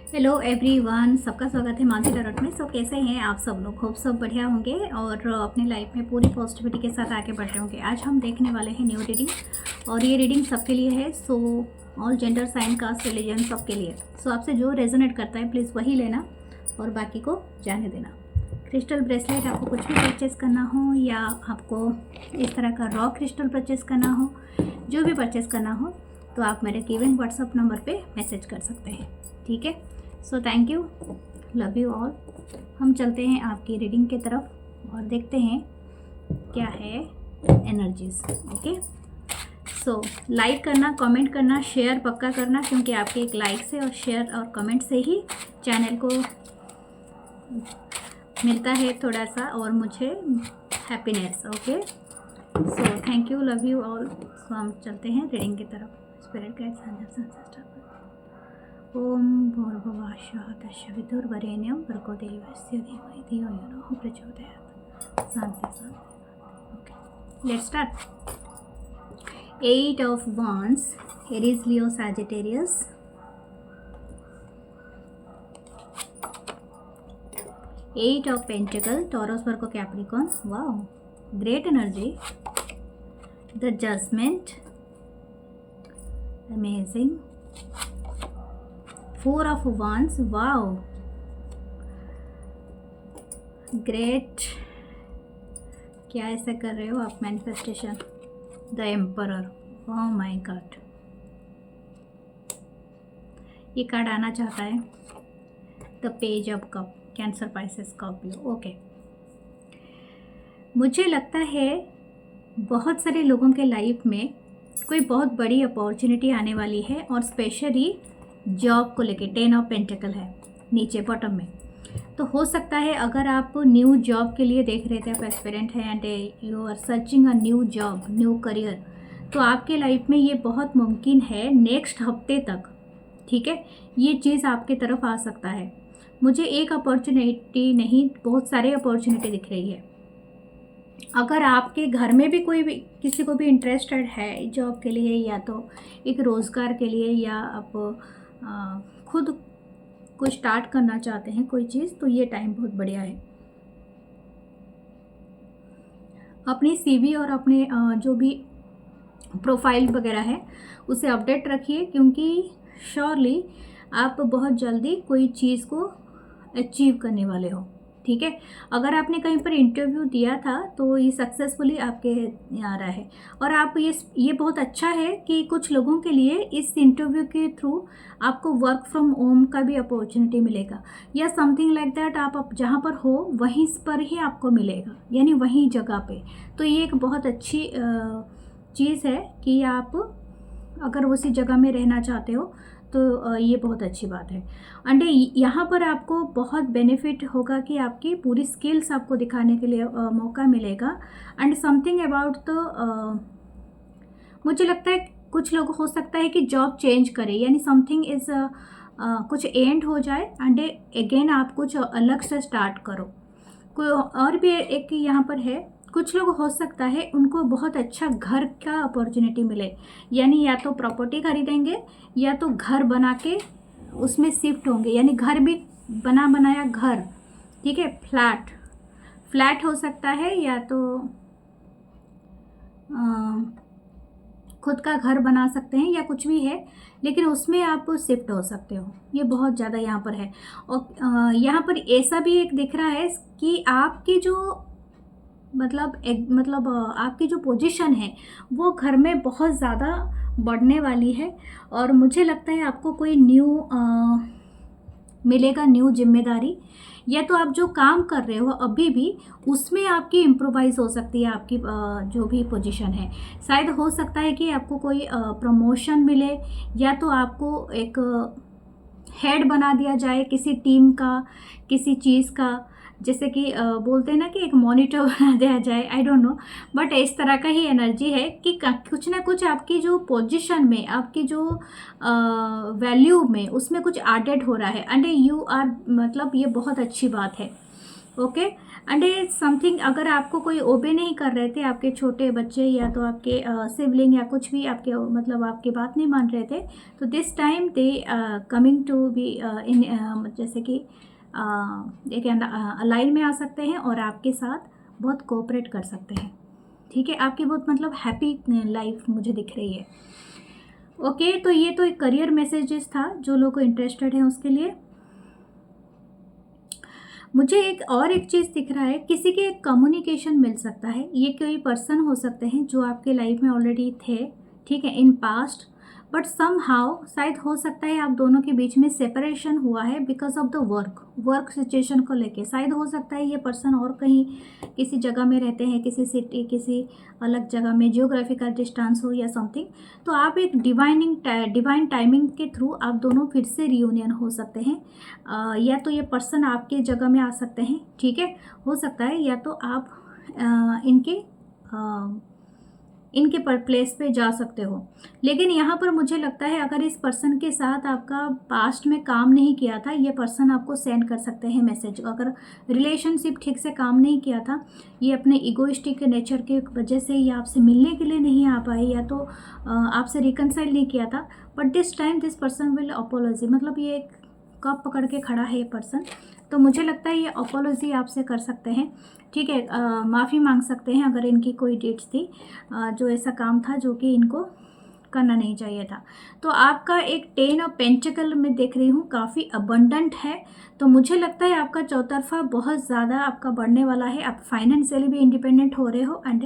Hello everyone, सबका स्वागत है मानसी टैरोट में। कैसे हैं आप सब लोग? होप सब बढ़िया होंगे और अपनी लाइफ में पूरी पॉजिटिविटी के साथ आगे बढ़ रहे होंगे। आज हम देखने वाले हैं न्यू रीडिंग और ये रीडिंग सबके लिए है। All gender, sign, caste, religion सबके लिए। आपसे जो रेजोनेट करता है प्लीज़ वही लेना और बाकी को जाने देना। क्रिस्टल ब्रेसलेट आपको कुछ भी परचेज़ करना हो या आपको इस तरह का रॉ क्रिस्टल परचेज़ करना हो, जो भी परचेज़ करना हो तो आप मेरे गिवन व्हाट्सअप नंबर पे मैसेज कर सकते हैं, ठीक है। Thank you, love you all. हम चलते हैं आपकी रीडिंग की तरफ और देखते हैं क्या है एनर्जीज। ओके, लाइक करना, कमेंट करना, शेयर पक्का करना, क्योंकि आपके एक लाइक से और शेयर और कमेंट से ही चैनल को मिलता है थोड़ा सा और मुझे happiness. Okay, thank you, love you all. हम चलते हैं रीडिंग की तरफ। स्पिरिट गाइड्स ओम भूर्भुवः स्वः तत्सवितुर्वरेण्यं भर्गो देवस्य धीमहि धियो यो नः प्रचोदयात्। शांति शांति। Okay, let's start. 8 of Wands, Aries, Leo, Sagittarius. 8 of Pentacles, Taurus, Virgo, Capricorn. Wow, great energy. The Judgment, amazing. 4 of Wands, wow, great. क्या ऐसा कर रहे हो आप? Manifestation, the emperor, oh my God, ये कार्ड आना चाहता है। The page of cup, cancer, Pisces, Scorpio. Okay, मुझे लगता है बहुत सारे लोगों के लाइफ में कोई बहुत बड़ी अपॉर्चुनिटी आने वाली है और स्पेशली जॉब को लेके। 10 ऑफ पेंटिकल है नीचे बॉटम में। तो हो सकता है अगर आप न्यू जॉब के लिए देख रहे थे, आप एस्पिरेंट हैं and you are searching a new job, new career, तो आपके लाइफ में ये बहुत मुमकिन है नेक्स्ट हफ्ते तक, ठीक है, ये चीज़ आपके तरफ आ सकता है। मुझे एक अपॉर्चुनिटी नहीं, बहुत सारे अपॉर्चुनिटी दिख रही है। अगर आपके घर में भी कोई भी किसी को भी इंटरेस्टेड है जॉब के लिए या तो एक रोज़गार के लिए या आप खुद को स्टार्ट करना चाहते हैं कोई चीज़, तो ये टाइम बहुत बढ़िया है। अपनी सीवी और अपने जो भी प्रोफाइल वगैरह है उसे अपडेट रखिए, क्योंकि श्योरली आप बहुत जल्दी कोई चीज़ को अचीव करने वाले हो, ठीक है। अगर आपने कहीं पर इंटरव्यू दिया था तो ये सक्सेसफुली आपके आ रहा है और आप ये बहुत अच्छा है कि कुछ लोगों के लिए इस इंटरव्यू के थ्रू आपको वर्क फ्रॉम होम का भी अपॉर्चुनिटी मिलेगा या समथिंग लाइक दैट। आप जहाँ पर हो वहीं पर ही आपको मिलेगा, यानी वहीं जगह पे। तो ये एक बहुत अच्छी चीज़ है कि आप अगर उसी जगह में रहना चाहते हो तो ये बहुत अच्छी बात है। एंड यहाँ पर आपको बहुत बेनिफिट होगा कि आपकी पूरी स्किल्स आपको दिखाने के लिए मौका मिलेगा। एंड समथिंग अबाउट द मुझे लगता है कुछ लोग हो सकता है कि जॉब चेंज करें, यानी समथिंग इज़ कुछ एंड हो जाए एंड अगेन आप कुछ अलग से स्टार्ट करो। कोई और भी एक यहाँ पर है, कुछ लोग हो सकता है उनको बहुत अच्छा घर का अपॉर्चुनिटी मिले, यानी या तो प्रॉपर्टी खरीदेंगे या तो घर बना के उसमें शिफ्ट होंगे, यानी घर भी बना बनाया घर, ठीक है, फ्लैट हो सकता है या तो खुद का घर बना सकते हैं या कुछ भी है, लेकिन उसमें आप शिफ्ट हो सकते हो। ये बहुत ज़्यादा यहाँ पर है। और यहाँ पर ऐसा भी एक दिख रहा है कि आपकी जो मतलब आपकी जो पोजीशन है वो घर में बहुत ज़्यादा बढ़ने वाली है और मुझे लगता है आपको कोई न्यू मिलेगा, न्यू जिम्मेदारी, या तो आप जो काम कर रहे हो अभी भी उसमें आपकी इम्प्रोवाइज़ हो सकती है। आपकी जो भी पोजीशन है, शायद हो सकता है कि आपको कोई प्रमोशन मिले या तो आपको एक हेड बना दिया जाए किसी टीम का, किसी चीज़ का, जैसे कि बोलते हैं ना कि एक मॉनिटर बना दिया जाए, आई डोंट नो, बट इस तरह का ही एनर्जी है कि कुछ ना कुछ आपकी जो पोजीशन में, आपकी जो वैल्यू में, उसमें कुछ एडेड हो रहा है एंड यू आर, मतलब ये बहुत अच्छी बात है। ओके। एंड समथिंग, अगर आपको कोई ओबे नहीं कर रहे थे, आपके छोटे बच्चे या तो आपके सिबलिंग या कुछ भी आपके मतलब आपकी बात नहीं मान रहे थे, तो this time they coming to be in, जैसे कि एक लाइन में आ सकते हैं और आपके साथ बहुत कोऑपरेट कर सकते हैं। ठीक है, आपकी बहुत मतलब हैप्पी लाइफ मुझे दिख रही है। ओके, तो ये तो एक करियर मैसेजेस था जो लोग इंटरेस्टेड हैं उसके लिए। मुझे एक चीज़ दिख रहा है, किसी के कम्युनिकेशन मिल सकता है। ये कोई पर्सन हो सकते हैं जो आपके लाइफ में ऑलरेडी थे, ठीक है, in past, but somehow शायद हो सकता है आप दोनों के बीच में सेपरेशन हुआ है because of the work situation को लेके। शायद हो सकता है ये पर्सन और कहीं किसी जगह में रहते हैं, किसी सिटी, किसी अलग जगह में, जियोग्राफिकल डिस्टेंस हो या समथिंग। तो आप एक डिवाइन टाइमिंग के थ्रू आप दोनों फिर से रियूनियन हो सकते हैं। या तो ये पर्सन आपके जगह में आ सकते हैं, ठीक है, हो सकता है, या तो आप इनके पर प्लेस पे जा सकते हो। लेकिन यहाँ पर मुझे लगता है अगर इस पर्सन के साथ आपका पास्ट में काम नहीं किया था, ये पर्सन आपको सेंड कर सकते हैं मैसेज। अगर रिलेशनशिप ठीक से काम नहीं किया था, ये अपने इगोइस्टिक नेचर के वजह से ये आपसे मिलने के लिए नहीं आ पाए, या तो आपसे रिकनसाइल नहीं किया था, but this time this person will apology, मतलब ये एक कप पकड़ के खड़ा है ये पर्सन। तो मुझे लगता है ये अपोलॉजी आपसे कर सकते हैं, ठीक है, माफ़ी मांग सकते हैं अगर इनकी कोई डेट्स थी, जो ऐसा काम था जो कि इनको करना नहीं चाहिए था। तो आपका एक 10 ऑफ पेंटिकल में देख रही हूँ, काफ़ी अबंडेंट है। तो मुझे लगता है आपका चौतरफा बहुत ज़्यादा आपका बढ़ने वाला है। आप फाइनेंशियली भी इंडिपेंडेंट हो रहे हो। एंड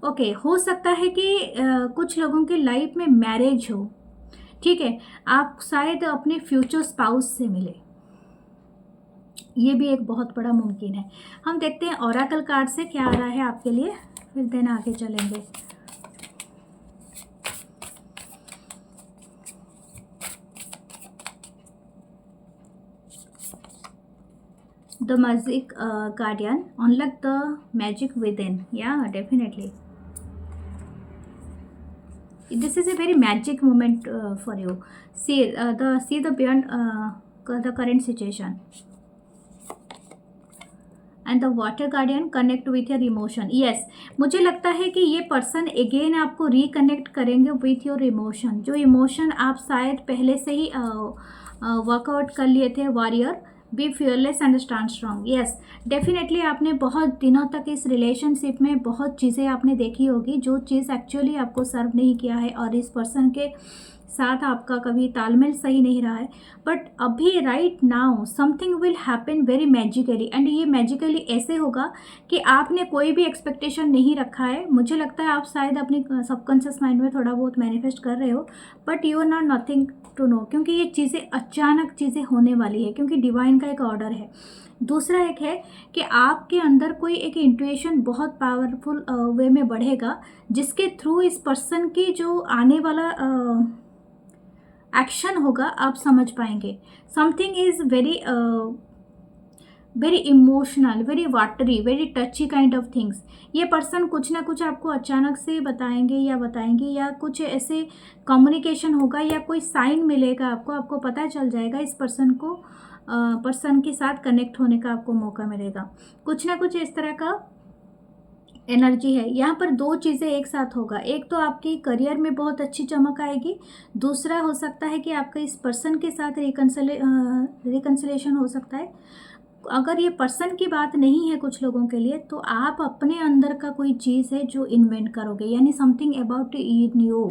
ओके, हो सकता है कि कुछ लोगों की लाइफ में मैरिज हो, ठीक है, आप शायद अपने फ्यूचर स्पाउस से मिले, ये भी एक बहुत बड़ा मुमकिन है। हम देखते हैं ओरेकल कार्ड से क्या आ रहा है आपके लिए, फिर दिन आगे चलेंगे। The magic guardian, unlock the magic with in, या definitely this is a very magic moment for you. See the beyond the current situation. And the water guardian, connect with your emotion. Yes, मुझे लगता है कि ये person again आपको reconnect करेंगे with your emotion. जो emotion आप शायद पहले से ही वर्कआउट कर लिए थे। Warrior, be fearless and stand strong. Yes, definitely आपने बहुत दिनों तक इस रिलेशनशिप में बहुत चीज़ें आपने देखी होगी जो चीज़ एक्चुअली आपको सर्व नहीं किया है, और इस पर्सन के साथ आपका कभी तालमेल सही नहीं रहा है। बट अभी right now something will happen very magically, and ये मैजिकली ऐसे होगा कि आपने कोई भी एक्सपेक्टेशन नहीं रखा है। मुझे लगता है आप शायद अपनी सबकॉन्शियस माइंड में थोड़ा बहुत मैनिफेस्ट कर रहे हो, but you are not nothing to know, क्योंकि ये चीज़ें अचानक चीज़ें होने वाली है, क्योंकि डिवाइन का एक ऑर्डर है। दूसरा एक है कि आपके अंदर कोई एक इंट्यूशन बहुत पावरफुल वे में बढ़ेगा, जिसके थ्रू इस पर्सन की जो आने वाला एक्शन होगा आप समझ पाएंगे। Something is very emotional, very watery, very टची kind of things. ये पर्सन कुछ ना कुछ आपको अचानक से बताएंगे या बताएंगी, या कुछ ऐसे कम्युनिकेशन होगा या कोई साइन मिलेगा आपको पता चल जाएगा। इस पर्सन के साथ कनेक्ट होने का आपको मौका मिलेगा। कुछ ना कुछ इस तरह का एनर्जी है। यहाँ पर दो चीज़ें एक साथ होगा। एक तो आपकी करियर में बहुत अच्छी चमक आएगी, दूसरा हो सकता है कि आपका इस पर्सन के साथ रिकन्सिलेशन हो सकता है। अगर ये पर्सन की बात नहीं है कुछ लोगों के लिए, तो आप अपने अंदर का कोई चीज़ है जो इन्वेंट करोगे, यानी something about in you.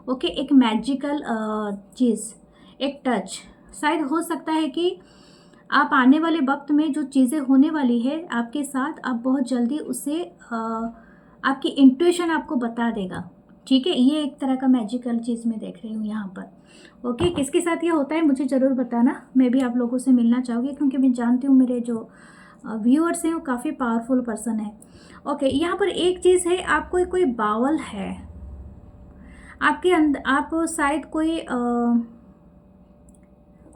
Okay, एक मैजिकल चीज़, एक टच। शायद हो सकता है कि आप आने वाले वक्त में जो चीज़ें होने वाली है आपके साथ, आप बहुत जल्दी उसे आपकी इंट्यूशन आपको बता देगा। ठीक है, ये एक तरह का मैजिकल चीज़ मैं देख रही हूँ यहाँ पर। ओके, किसके साथ ये होता है मुझे ज़रूर बताना। मैं भी आप लोगों से मिलना चाहूँगी, क्योंकि मैं जानती हूँ मेरे जो व्यूअर्स हैं वो काफ़ी पावरफुल पर्सन है। ओके, यहाँ पर एक चीज़ है, आपको कोई बावल है आपके अंदर, आप शायद कोई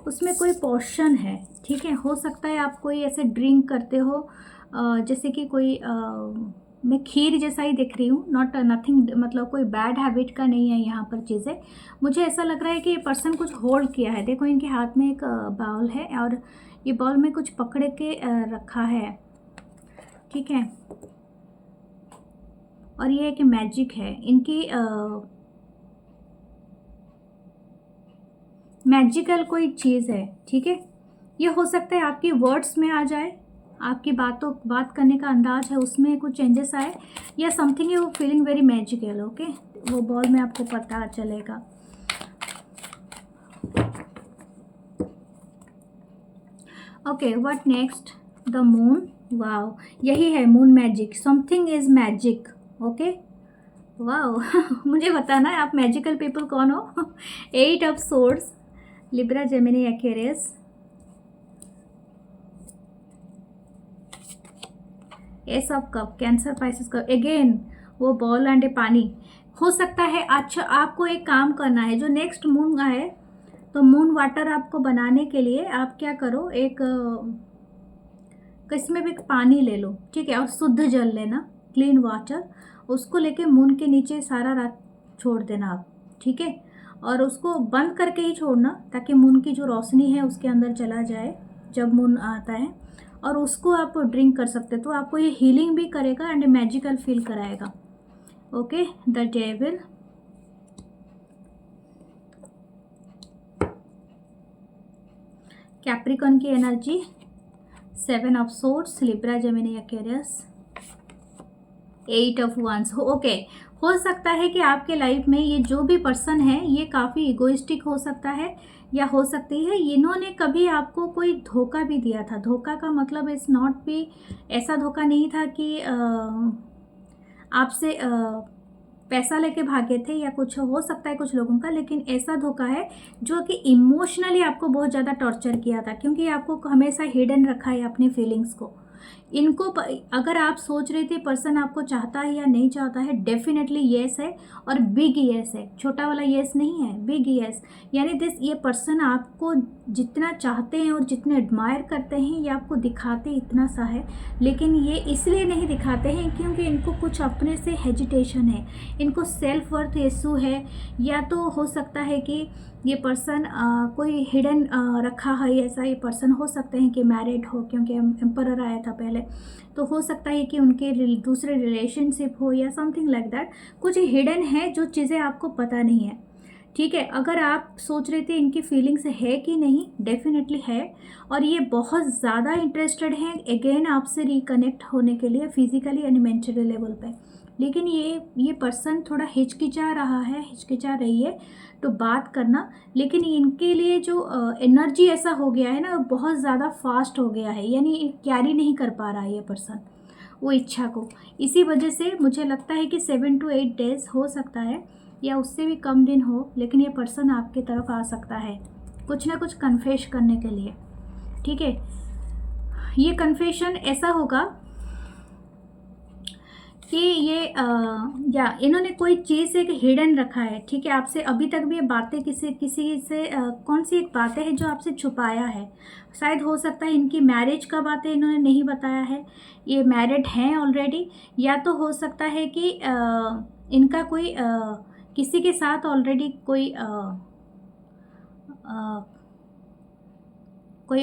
उसमें कोई पोर्शन है, ठीक है। हो सकता है आप कोई ऐसे ड्रिंक करते हो जैसे कि कोई मैं खीर जैसा ही दिख रही हूँ, नॉट नथिंग, मतलब कोई बैड हैबिट का नहीं है यहाँ पर चीज़ें। मुझे ऐसा लग रहा है कि ये पर्सन कुछ होल्ड किया है। देखो इनके हाथ में एक बाउल है और ये बाउल में कुछ पकड़ के रखा है, ठीक है। और ये एक मैजिक है इनकी, मैजिकल कोई चीज़ है, ठीक है। ये हो सकता है आपकी वर्ड्स में आ जाए, आपकी बात करने का अंदाज है उसमें कुछ चेंजेस आए, या समथिंग है वो फीलिंग वेरी मैजिकल, ओके। वो बॉल में आपको पता चलेगा। Okay, what next? The moon. Wow, यही है moon magic, something is magic, okay. Wow मुझे बताना है आप मैजिकल पीपल कौन हो। 8 of swords, Libra, Gemini, Aquarius, S of cup, cancer, Pisces cup, again वो बॉल एंड पानी हो सकता है। अच्छा, आपको एक काम करना है, जो नेक्स्ट मून है तो मून वाटर आपको बनाने के लिए आप क्या करो, एक किसमें भी पानी ले लो, ठीक है, और शुद्ध जल लेना, क्लीन वाटर, उसको लेके मून के नीचे सारा रात छोड़ देना आप, ठीक है। और उसको बंद करके ही छोड़ना ताकि मून की जो रोशनी है उसके अंदर चला जाए जब मून आता है, और उसको आप ड्रिंक कर सकते, तो आपको ये हीलिंग भी करेगा एंड मैजिकल फील कराएगा, ओके। द डेविल, कैप्रिकॉन की energy, 7 of swords, Libra, Gemini, Aquarius, 8 of wands, okay. हो सकता है कि आपके लाइफ में ये जो भी पर्सन है ये काफ़ी इगोइस्टिक हो सकता है, या हो सकती है इन्होंने कभी आपको कोई धोखा भी दिया था। धोखा का मतलब इज नॉट भी, ऐसा धोखा नहीं था कि आपसे पैसा लेके भागे थे या कुछ, हो सकता है कुछ लोगों का, लेकिन ऐसा धोखा है जो कि इमोशनली आपको बहुत ज़्यादा टॉर्चर किया था, क्योंकि आपको हमेशा हिडन रखा है अपनी फीलिंग्स को। इनको अगर आप सोच रहे थे पर्सन आपको चाहता है या नहीं चाहता है, डेफिनेटली येस है, और बिग येस है, छोटा वाला येस नहीं है, बिग येस। यानी ये पर्सन आपको जितना चाहते हैं और जितने एडमायर करते हैं, ये आपको दिखाते इतना सा है, लेकिन ये इसलिए नहीं दिखाते हैं क्योंकि इनको कुछ अपने से हेजिटेशन है, इनको सेल्फ वर्थ इशू है, या तो हो सकता है कि ये पर्सन कोई हिडन रखा है, ऐसा ये पर्सन हो सकते हैं कि मैरिड हो, क्योंकि एम्परर आया था पहले, तो हो सकता है कि उनके दूसरे रिलेशनशिप हो या समथिंग लाइक दैट, कुछ हिडन है जो चीज़ें आपको पता नहीं है, ठीक है। अगर आप सोच रहे थे इनकी फीलिंग्स है कि नहीं, डेफिनेटली है, और ये बहुत ज़्यादा इंटरेस्टेड हैं अगेन आपसे रिकनेक्ट होने के लिए फिजिकली एंड मेंटली लेवल पे, लेकिन ये पर्सन थोड़ा हिचकिचा रही है तो बात करना, लेकिन इनके लिए जो एनर्जी ऐसा हो गया है ना, बहुत ज़्यादा फास्ट हो गया है, यानी कैरी नहीं कर पा रहा है ये पर्सन वो इच्छा को। इसी वजह से मुझे लगता है कि 7 to 8 डेज हो सकता है, या उससे भी कम दिन हो, लेकिन ये पर्सन आपके तरफ आ सकता है कुछ ना कुछ कन्फेश करने के लिए, ठीक है। ये कन्फेशन ऐसा होगा कि ये या इन्होंने कोई चीज़ एक हिडन रखा है, ठीक है, आपसे अभी तक भी ये बातें किसी से कौन सी एक बातें है जो आपसे छुपाया है। शायद हो सकता है इनकी मैरिज का बातें इन्होंने नहीं बताया है, ये मैरिड हैं ऑलरेडी, या तो हो सकता है कि इनका कोई किसी के साथ ऑलरेडी कोई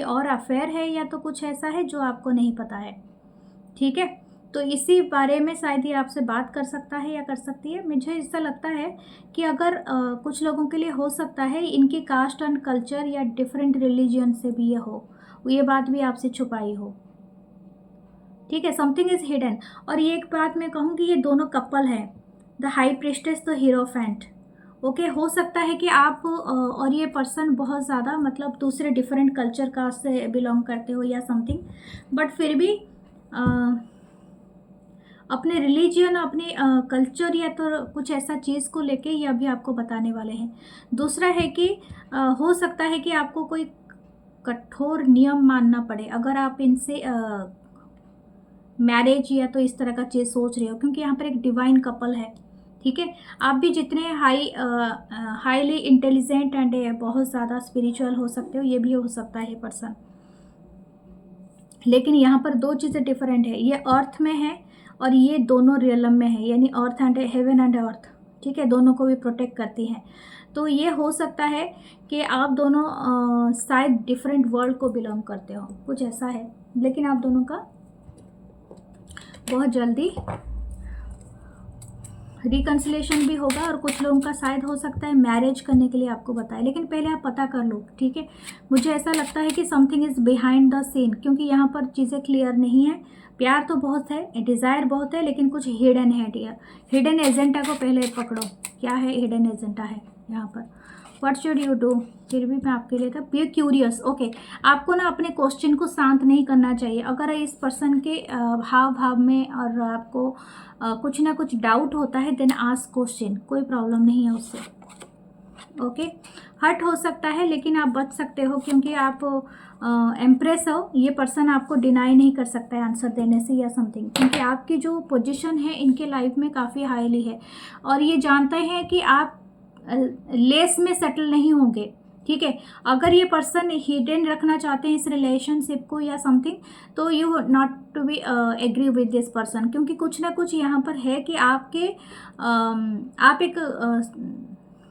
और अफेयर है, या तो कुछ ऐसा है जो आपको नहीं पता है, ठीक है। तो इसी बारे में शायद ये आपसे बात कर सकता है या कर सकती है। मुझे ऐसा लगता है कि अगर कुछ लोगों के लिए हो सकता है इनकी कास्ट एंड कल्चर या डिफरेंट रिलीजन से भी ये बात भी आपसे छुपाई हो, ठीक है, समथिंग इज हिडन। और ये एक बात मैं कहूँ कि ये दोनों कपल हैं, the High Priestess, the Hierophant, okay. हो सकता है कि आप और ये पर्सन बहुत ज़्यादा मतलब दूसरे डिफरेंट कल्चर का से बिलोंग करते हो या समथिंग, बट फिर भी अपने रिलीजियन, अपने कल्चर या तो कुछ ऐसा चीज़ को लेके ये अभी आपको बताने वाले हैं। दूसरा है कि हो सकता है कि आपको कोई कठोर नियम मानना पड़े अगर आप इनसे मैरिज या तो इस तरह का चीज़ सोच रहे हो, क्योंकि यहाँ पर एक डिवाइन कपल है, ठीक है। आप भी जितने हाईली इंटेलिजेंट एंड बहुत ज़्यादा स्पिरिचुअल हो सकते हो, ये भी हो सकता है पर्सन, लेकिन यहाँ पर दो चीज़ें डिफरेंट है, ये अर्थ में है और ये दोनों रियलम में है, यानी earth and heaven and earth, ठीक है, दोनों को भी प्रोटेक्ट करती हैं। तो ये हो सकता है कि आप दोनों शायद डिफरेंट वर्ल्ड को बिलोंग करते हो, कुछ ऐसा है, लेकिन आप दोनों का बहुत जल्दी रिकन्सिलेशन भी होगा, और कुछ लोगों का शायद हो सकता है मैरिज करने के लिए आपको बताए, लेकिन पहले आप पता कर लो, ठीक है। मुझे ऐसा लगता है कि something is behind the scene, क्योंकि यहाँ पर चीज़ें क्लियर नहीं है। प्यार तो बहुत है, डिज़ायर बहुत है, लेकिन कुछ हिडन है डियर। हिडन एजेंडा को पहले पकड़ो, क्या है हिडन एजेंडा है यहाँ पर। व्हाट शुड यू डू, फिर भी मैं आपके लिए था, बी क्यूरियस। ओके, आपको ना अपने क्वेश्चन को शांत नहीं करना चाहिए। अगर इस पर्सन के हाव भाव में और आपको कुछ ना कुछ डाउट होता है, देन आस्क क्वेश्चन, कोई प्रॉब्लम नहीं है उससे। ओके, हर्ट हो सकता है लेकिन आप बच सकते हो, क्योंकि आप एम्प्रेस हो। ये पर्सन आपको डिनाई नहीं कर सकता है आंसर देने से या समथिंग, क्योंकि आपकी जो पोजीशन है इनके लाइफ में काफ़ी हाईली है, और ये जानते हैं कि आप लेस में सेटल नहीं होंगे, ठीक है। अगर ये पर्सन हिडन रखना चाहते हैं इस रिलेशनशिप को या समथिंग, तो you not to be agree with this person, क्योंकि कुछ ना कुछ यहाँ पर है कि आपके आप एक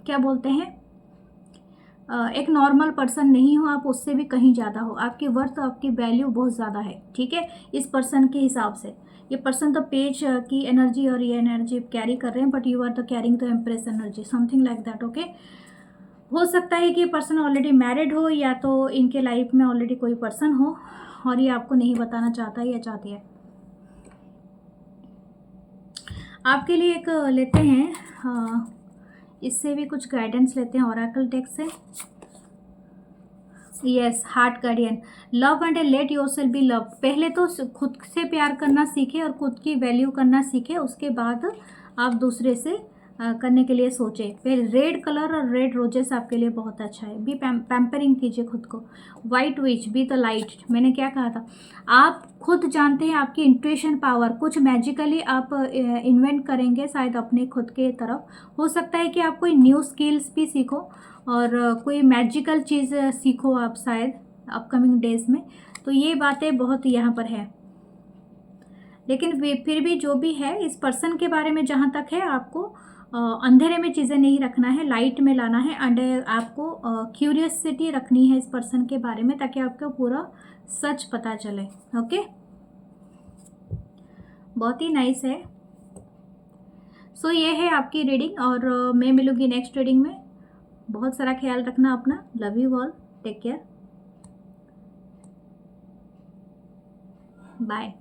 क्या बोलते हैं, एक नॉर्मल पर्सन नहीं हो, आप उससे भी कहीं ज़्यादा हो। आपकी वर्थ, आपकी वैल्यू बहुत ज़्यादा है, ठीक है, इस पर्सन के हिसाब से। ये पर्सन तो पेज की एनर्जी और ये एनर्जी कैरी कर रहे हैं, but you are the carrying the empress energy, something like that. Okay, हो सकता है कि ये पर्सन ऑलरेडी मैरिड हो, या तो इनके लाइफ में ऑलरेडी कोई पर्सन हो और ये आपको नहीं बताना चाहता या चाहती है। आपके लिए एक लेते हैं, इससे भी कुछ गाइडेंस लेते हैं ओरेकल टेक्स्ट से। Yes, heart guardian, love and let yourself B love. पहले तो खुद से प्यार करना सीखे और खुद की वैल्यू करना सीखे, उसके बाद आप दूसरे से करने के लिए सोचें। फिर रेड कलर और रेड रोजेस आपके लिए बहुत अच्छा है। बी पैम्परिंग कीजिए खुद को। White which, be the light. मैंने क्या कहा था, आप खुद जानते हैं आपकी इंट्यूशन पावर, कुछ मैजिकली आप इन्वेंट करेंगे शायद अपने खुद के तरफ। हो सकता है कि आप कोई न्यू स्किल्स भी सीखो और कोई मैजिकल चीज़ सीखो आप शायद अपकमिंग डेज में। तो ये बातें बहुत यहाँ पर है, लेकिन फिर भी जो भी है इस पर्सन के बारे में जहाँ तक है, आपको अंधेरे में चीज़ें नहीं रखना है, लाइट में लाना है, एंड आपको क्यूरियसिटी रखनी है इस पर्सन के बारे में, ताकि आपको पूरा सच पता चले। ओके, बहुत ही नाइस है। सो ये है आपकी रीडिंग, और मैं मिलूंगी नेक्स्ट रीडिंग में। बहुत सारा ख्याल रखना अपना। Love you all, take care, bye.